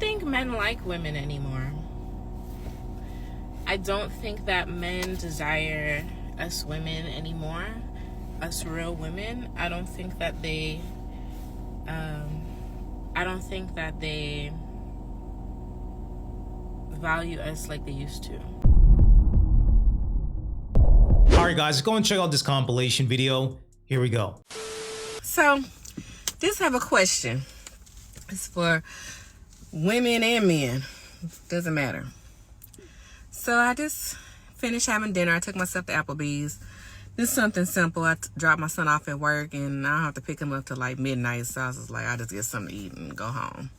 think men like women anymore. I don't think that men desire us women anymore, us real women. I don't think that they value us like they used to. Alright guys, go and check out this compilation video. Here we go. So, just have a question. It's for women and men. Doesn't matter. So I just finished having dinner. I took myself to Applebee's. Just something simple. I dropped my son off at work and I don't have to pick him up till like midnight. So I was just like, I'll just get something to eat and go home.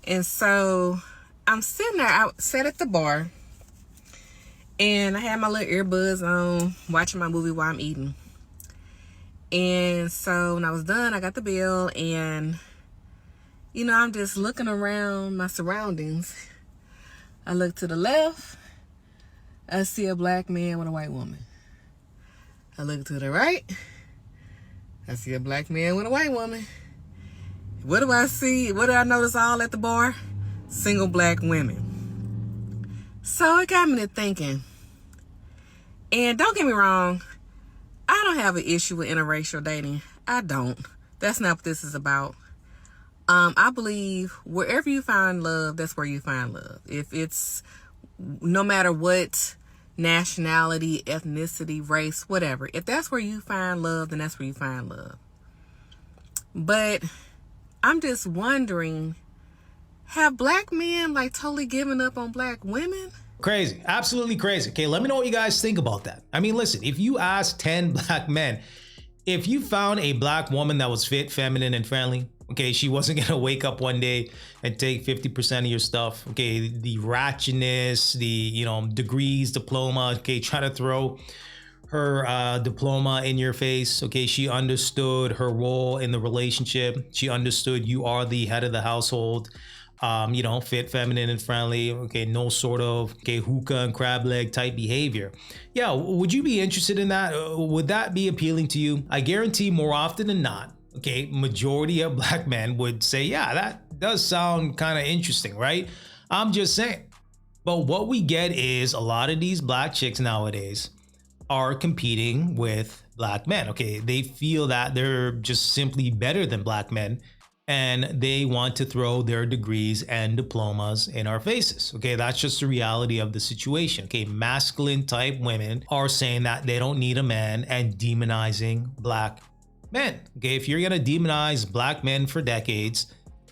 And so I'm sitting there, I sat at the bar and I had my little earbuds on, watching my movie while I'm eating. And so when I was done, I got the bill and, you know, I'm just looking around my surroundings. I look to the left, I see a black man with a white woman. I look to the right, I see a black man with a white woman. What do I see? What do I notice all at the bar? Single black women. So it got me to thinking. And don't get me wrong, I don't have an issue with interracial dating. I don't. That's not what this is about. I believe wherever you find love, that's where you find love. If it's no matter what nationality, ethnicity, race, whatever. If that's where you find love, then that's where you find love. But I'm just wondering, have black men like totally given up on black women? Crazy, absolutely crazy. Okay, let me know what you guys think about that. I mean, listen, if you ask 10 black men, if you found a black woman that was fit, feminine, and friendly, okay, she wasn't gonna wake up one day and take 50% of your stuff. Okay, the ratchetness, the, you know, degrees, diploma, okay, try to throw her diploma in your face. Okay, she understood her role in the relationship. She understood you are the head of the household. You know, fit, feminine, and friendly. Okay, no sort of hookah and crab leg type behavior. Yeah, would you be interested in that? Would that be appealing to you? I guarantee more often than not, okay, majority of black men would say, yeah, that does sound kind of interesting, right? I'm just saying. But what we get is a lot of these black chicks nowadays are competing with black men. Okay, they feel that they're just simply better than black men, and they want to throw their degrees and diplomas in our faces. Okay, that's just the reality of the situation. Okay, masculine type women are saying that they don't need a man and demonizing black men. Okay, if you're gonna demonize black men for decades,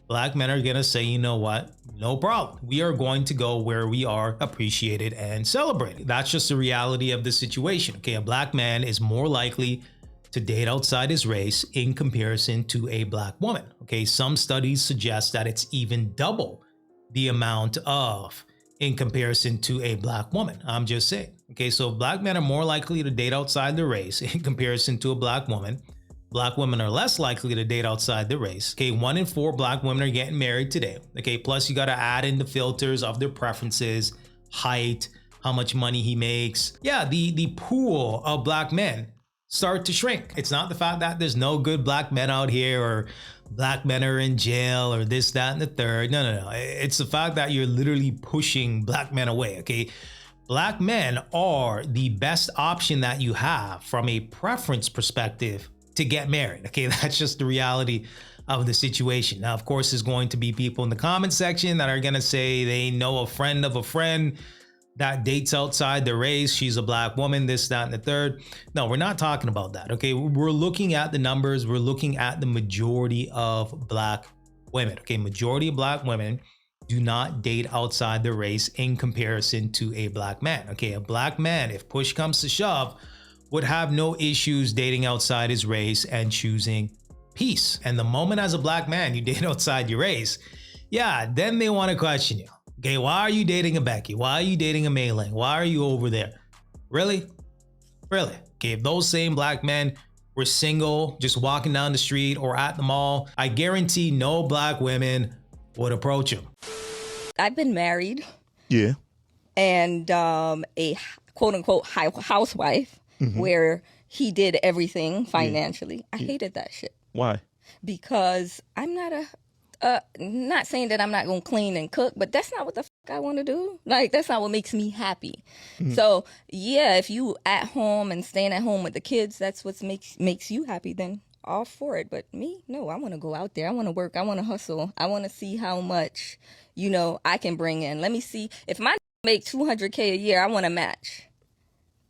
black men are gonna say, you know what, no problem. We are going to go where we are appreciated and celebrated. That's just the reality of the situation. Okay, a black man is more likely to date outside his race in comparison to a black woman. Okay, some studies suggest that it's even double the amount of in comparison to a black woman. I'm just saying. Okay, so black men are more likely to date outside their race in comparison to a black woman. Black women are less likely to date outside the race. Okay, 1 in 4 black women are getting married today. Okay, plus you got to add in the filters of their preferences, height, how much money he makes. Yeah, the pool of black men start to shrink. It's not the fact that there's no good black men out here or black men are in jail or this, that, and the third. No. It's the fact that you're literally pushing black men away, okay? Black men are the best option that you have from a preference perspective to get married, okay? That's just the reality of the situation. Now, of course, there's going to be people in the comment section that are gonna say they know a friend of a friend that dates outside the race. She's a black woman, this, that, and the third. No, we're not talking about that, okay? We're looking at the numbers. We're looking at the majority of black women, okay? Majority of black women do not date outside the race in comparison to a black man, okay? A black man, if push comes to shove, would have no issues dating outside his race and choosing peace. And the moment as a black man you date outside your race, yeah, then they want to question you. Okay, why are you dating a Becky? Why are you dating a Mailing? Why are you over there? Really? Really? Okay, if those same black men were single, just walking down the street or at the mall, I guarantee no black women would approach him. I've been married. Yeah. And a quote-unquote housewife, where he did everything financially. I hated that shit. Why? Because I'm not Not saying that I'm not gonna clean and cook, but that's not what the fuck I want to do. Like, that's not what makes me happy. So yeah, if you at home and staying at home with the kids, that's what makes you happy, then all for it. But me, no, I want to go out there. I want to work. I want to hustle. I want to see how much, I can bring in. Let me see if my make $200K a year. I want to match.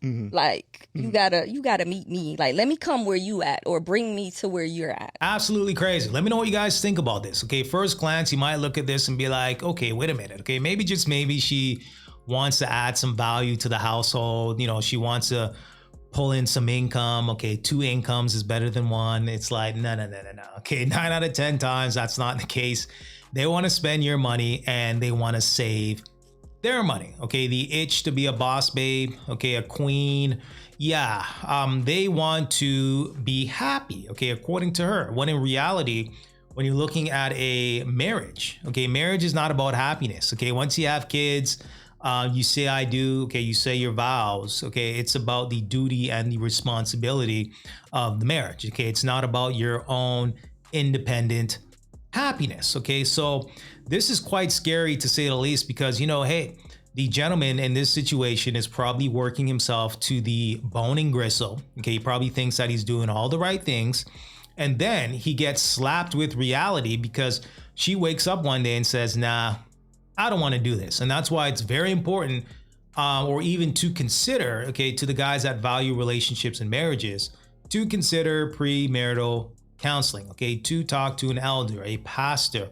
Like, you gotta meet me. Like, let me come where you at, or bring me to where you're at. Absolutely crazy. Let me know what you guys think about this. Okay, first glance, you might look at this and be like, okay, wait a minute. Okay, maybe just maybe she wants to add some value to the household. She wants to pull in some income. Okay, 2 incomes is better than 1. It's like, no. Okay, 9 out of 10 times, that's not the case. They want to spend your money and they want to save their money. Okay, the itch to be a boss babe, okay, a queen. Yeah, they want to be happy, okay, according to her. When in reality, when you're looking at a marriage, okay, marriage is not about happiness. Okay, once you have kids, you say I do, okay, you say your vows, okay, it's about the duty and the responsibility of the marriage. Okay, it's not about your own independent happiness. Okay, so this is quite scary to say the least, because hey, the gentleman in this situation is probably working himself to the bone and gristle. Okay, he probably thinks that he's doing all the right things, and then he gets slapped with reality because she wakes up one day and says, nah, I don't want to do this. And that's why it's very important, or even to consider, okay, to the guys that value relationships and marriages, to consider premarital counseling, okay, to talk to an elder, a pastor,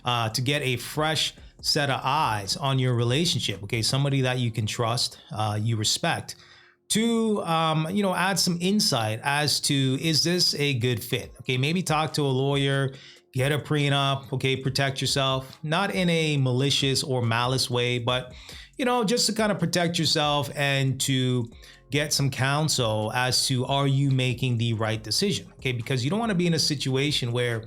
to get a fresh set of eyes on your relationship, okay, somebody that you can trust, you respect, to add some insight as to, is this a good fit? Okay, maybe talk to a lawyer, get a prenup, okay, protect yourself, not in a malicious or malice way, but just to kind of protect yourself and to get some counsel as to, are you making the right decision? Okay, because you don't want to be in a situation where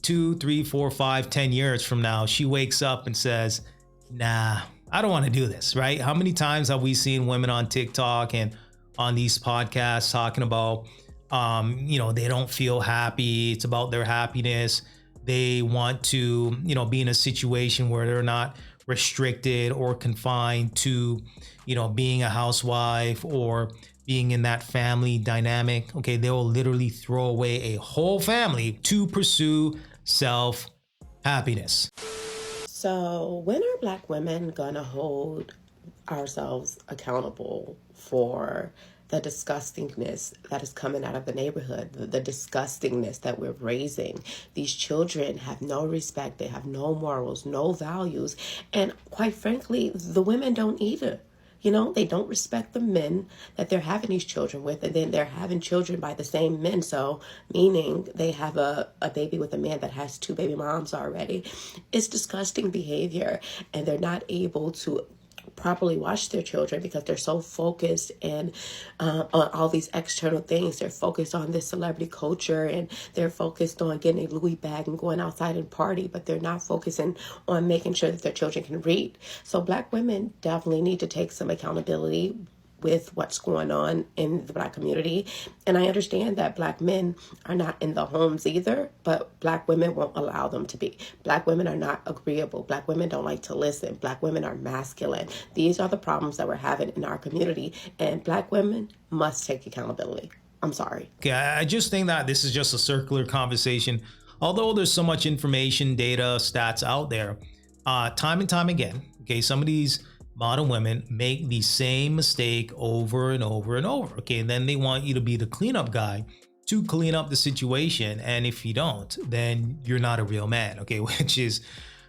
2, 3, 4, 5, 10 years from now, she wakes up and says, nah, I don't want to do this, right? How many times have we seen women on TikTok and on these podcasts talking about, they don't feel happy. It's about their happiness. They want to, be in a situation where they're not restricted or confined to, being a housewife or being in that family dynamic. Okay, they will literally throw away a whole family to pursue self-happiness. So when are Black women gonna hold ourselves accountable for the disgustingness that is coming out of the neighborhood, the disgustingness that we're raising? These children have no respect, they have no morals, no values, and quite frankly, the women don't either. They don't respect the men that they're having these children with, and then they're having children by the same men. So meaning they have a baby with a man that has 2 baby moms already. It's disgusting behavior, and they're not able to properly watch their children because they're so focused and on all these external things. They're focused on this celebrity culture, and they're focused on getting a Louis bag and going outside and party, but they're not focusing on making sure that their children can read. So Black women definitely need to take some accountability with what's going on in the Black community. And I understand that Black men are not in the homes either, but Black women won't allow them to be. Black women are not agreeable. Black women don't like to listen. Black women are masculine. These are the problems that we're having in our community, and Black women must take accountability. I'm sorry. Okay, I just think that this is just a circular conversation. Although there's so much information, data, stats out there, time and time again, okay, some of these modern women make the same mistake over and over and over. Okay, and then they want you to be the cleanup guy to clean up the situation. And if you don't, then you're not a real man. Okay, which is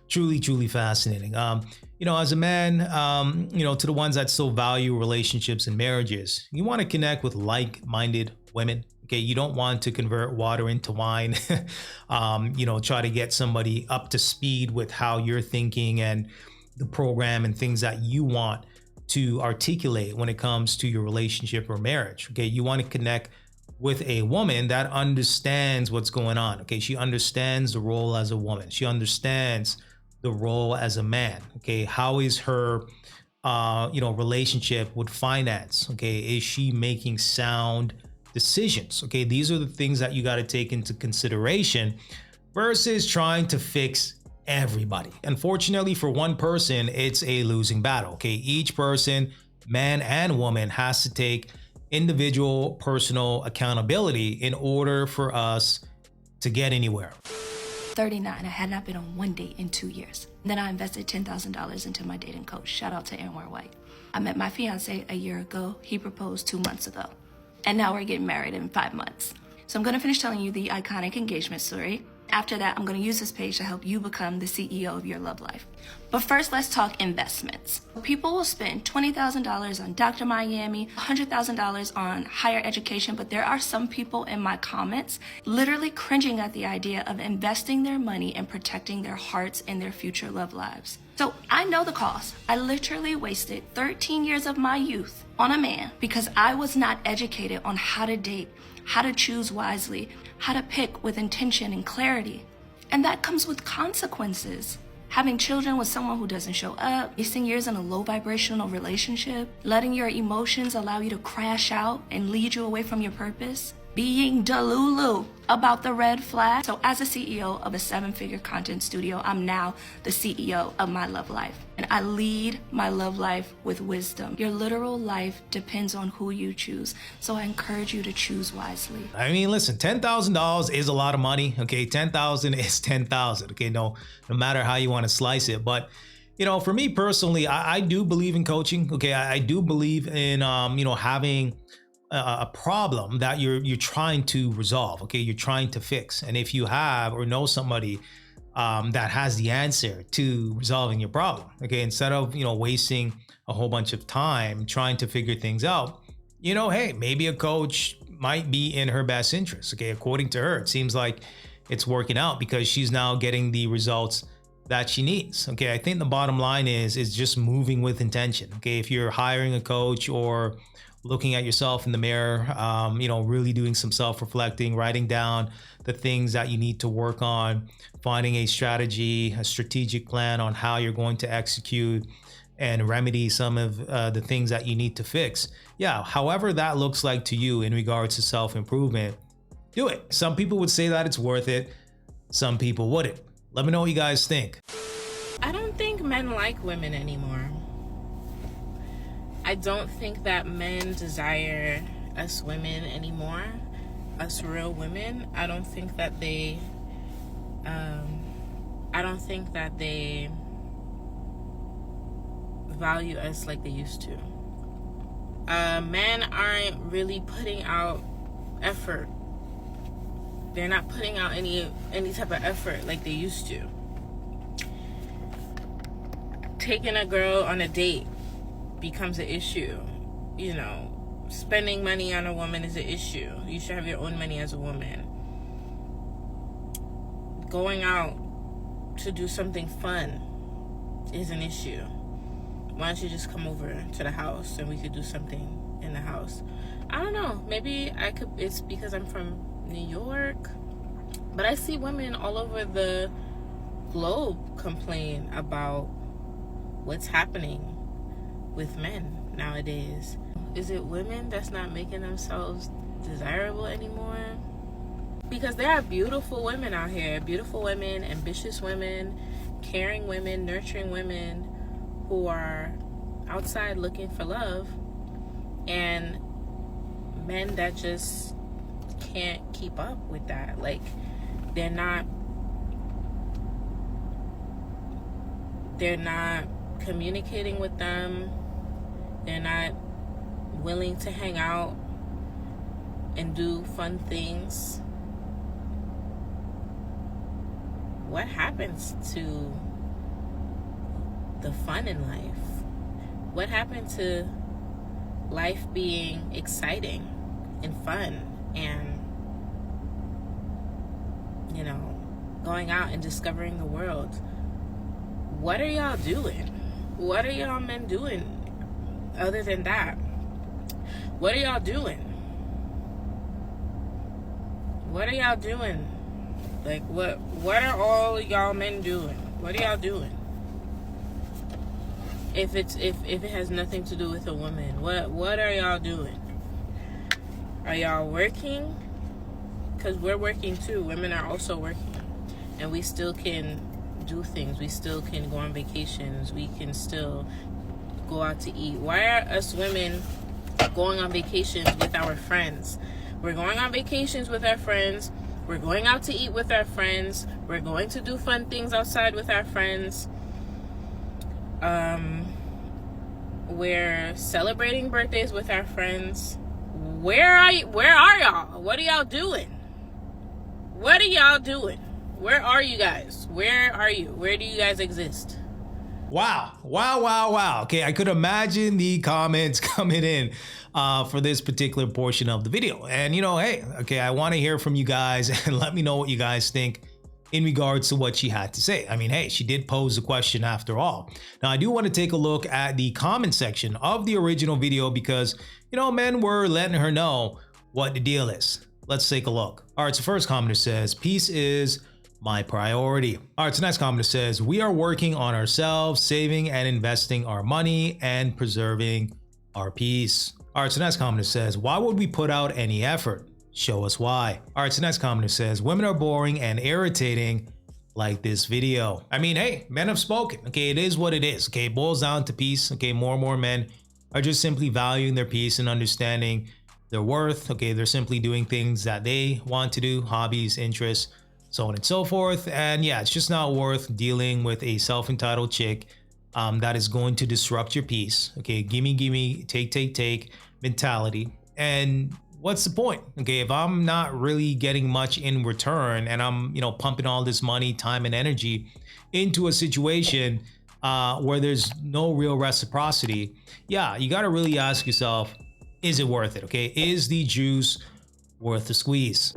truly, truly fascinating. As a man, to the ones that still value relationships and marriages, you want to connect with like-minded women. Okay, you don't want to convert water into wine. Try to get somebody up to speed with how you're thinking and the program and things that you want to articulate when it comes to your relationship or marriage. Okay, you want to connect with a woman that understands what's going on. Okay, she understands the role as a woman. She understands the role as a man. Okay, how is her relationship with finance? Okay, is she making sound decisions? Okay, these are the things that you got to take into consideration versus trying to fix everybody. Unfortunately, for one person, it's a losing battle. Okay, each person, man and woman, has to take individual personal accountability in order for us to get anywhere. 39. I had not been on one date in 2 years. Then I invested $10,000 into my dating coach. Shout out to Anwar White. I met my fiance a year ago. He proposed 2 months ago. And now we're getting married in 5 months. So I'm going to finish telling you the iconic engagement story. After that, I'm going to use this page to help you become the CEO of your love life. But first, let's talk investments. People will spend $20,000 on Dr. Miami, $100,000 on higher education, but there are some people in my comments literally cringing at the idea of investing their money and protecting their hearts and their future love lives. So I know the cost. I literally wasted 13 years of my youth on a man because I was not educated on how to date, how to choose wisely, how to pick with intention and clarity. And that comes with consequences. Having children with someone who doesn't show up, wasting years in a low vibrational relationship, letting your emotions allow you to crash out and lead you away from your purpose, being delulu about the red flag. So as a CEO of a 7-figure content studio, I'm now the CEO of my love life. And I lead my love life with wisdom. Your literal life depends on who you choose. So I encourage you to choose wisely. I mean, listen, $10,000 is a lot of money. Okay, 10,000 is 10,000. Okay, no matter how you want to slice it. But you know, for me personally, I do believe in coaching. Okay, I do believe in having a problem that you're trying to resolve. Okay, you're trying to fix. And if you have or know somebody that has the answer to resolving your problem, okay, instead of wasting a whole bunch of time trying to figure things out, hey, maybe a coach might be in her best interest. Okay, according to her, it seems like it's working out because she's now getting the results that she needs. Okay, I think the bottom line is just moving with intention. Okay, if you're hiring a coach or looking at yourself in the mirror, really doing some self-reflecting, writing down the things that you need to work on, finding a strategy, a strategic plan on how you're going to execute and remedy some of the things that you need to fix. Yeah, however that looks like to you in regards to self-improvement, do it. Some people would say that it's worth it. Some people wouldn't. Let me know what you guys think. I don't think men like women anymore. I don't think that men desire us women anymore, us real women. I don't think that they value us like they used to. Men aren't really putting out effort. They're not putting out any type of effort like they used to. Taking a girl on a date becomes an issue. Spending money on a woman is an issue. You should have your own money as a woman. Going out to do something fun is an issue. Why don't you just come over to the house and we could do something in the house? I don't know. Maybe it's because I'm from New York, but I see women all over the globe complain about what's happening with men nowadays. Is it women that's not making themselves desirable anymore? Because there are beautiful women out here, beautiful women, ambitious women, caring women, nurturing women who are outside looking for love, and men that just can't keep up with that. Like, they're not communicating with them. They're not willing to hang out and do fun things. What happens to the fun in life? What happened to life being exciting and fun and going out and discovering the world? What are y'all doing? What are y'all men doing other than that? What are y'all doing? What are y'all doing? Like, what are all y'all men doing? What are y'all doing? If it has nothing to do with a woman, what are y'all doing? Are y'all working? Because we're working too. Women are also working, and we still can do things. We still can go on vacations. We can still go out to eat. Why are us women going on vacations with our friends? We're going on vacations with our friends. We're going out to eat with our friends. We're going to do fun things outside with our friends. We're celebrating birthdays with our friends. Where are y'all? What are y'all doing? What are y'all doing? Where are you guys? Where are you? Where do you guys exist? Wow. Okay, I could imagine the comments coming in for this particular portion of the video. And hey, okay, I want to hear from you guys and let me know what you guys think in regards to what she had to say. I mean, hey, she did pose a question after all. Now, I do want to take a look at the comment section of the original video because, men were letting her know what the deal is. Let's take a look. All right, so first commenter says, peace is my priority. All right, so next commenter says, we are working on ourselves, saving and investing our money and preserving our peace. All right, so next commenter says, why would we put out any effort? Show us why. All right, so next commenter says, women are boring and irritating like this video. I mean, hey, men have spoken. Okay, it is what it is. Okay, it boils down to peace. Okay, more and more men are just simply valuing their peace and understanding their worth. Okay, they're simply doing things that they want to do, hobbies, interests, so on and so forth. And yeah, it's just not worth dealing with a self-entitled chick that is going to disrupt your peace. Okay, gimme, take mentality. And what's the point? Okay, if I'm not really getting much in return and I'm, pumping all this money, time, and energy into a situation where there's no real reciprocity, yeah, you got to really ask yourself, is it worth it? Okay, is the juice worth the squeeze?